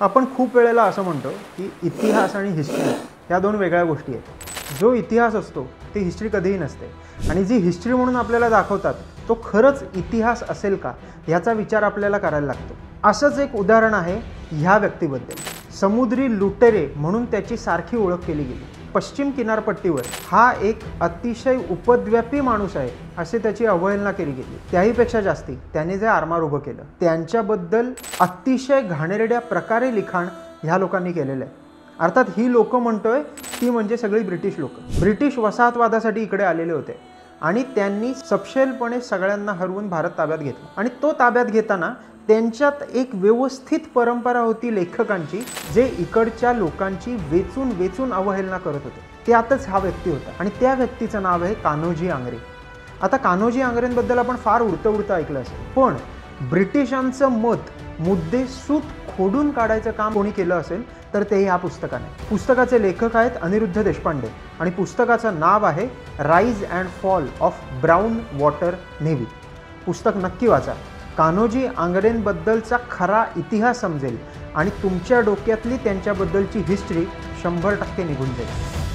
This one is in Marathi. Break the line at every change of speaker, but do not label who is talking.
आपण खूप वेळेला असं म्हणतो की इतिहास आणि हिस्ट्री या दोन वेगळ्या गोष्टी आहेत। जो इतिहास असतो ती हिस्ट्री कधीही नसते आणि जी हिस्ट्री म्हणून आपल्याला दाखवतात तो खरंच इतिहास असेल का याचा विचार आपल्याला करायला लागतो। असंच एक उदाहरण आहे ह्या व्यक्तीबद्दल। समुद्री लुटेरे म्हणून त्याची सारखी ओळख केली गेली। पश्चिम किनारपट्टीवर हा एक अतिशय उपद्व्यापी माणूस आहे असे त्याची अवहेलना केली गेली। त्याहीपेक्षा जास्ती त्याने जे आरमार उभं केलं त्यांच्याबद्दल अतिशय घाणेरड्या प्रकारे लिखाण ह्या लोकांनी केलेलं आहे। अर्थात ही लोक म्हणतोय ती म्हणजे सगळी ब्रिटिश लोक। ब्रिटिश वसाहतवादासाठी इकडे आलेले होते आणि त्यांनी सपशेलपणे सगळ्यांना हरवून भारत ताब्यात घेतला आणि तो ताब्यात घेताना त्यांच्यात एक व्यवस्थित परंपरा होती लेखकांची जे इकडच्या लोकांची वेचून वेचून अवहेलना करत होते। त्यातच हा व्यक्ती होता आणि त्या व्यक्तीचं नाव आहे कान्होजी आंग्रे। आता कान्होजी आंग्रेंबद्दल आपण फार उडतं ऐकलं असेल, पण ब्रिटिशांचं मत मुद्देसूद खोडून काढायचं काम कोणी केलं असेल तर ते ह्या पुस्तकाने। पुस्तकाचे लेखक आहेत अनिरुद्ध देशपांडे आणि पुस्तकाचं नाव आहे rise and fall of brown water navy. पुस्तक नक्की वाचा। कान्होजी आंग्रेंबद्दलचा खरा इतिहास समजेल आणि तुमच्या डोक्यातली त्यांच्याबद्दलची हिस्ट्री 100% निघून जाईल।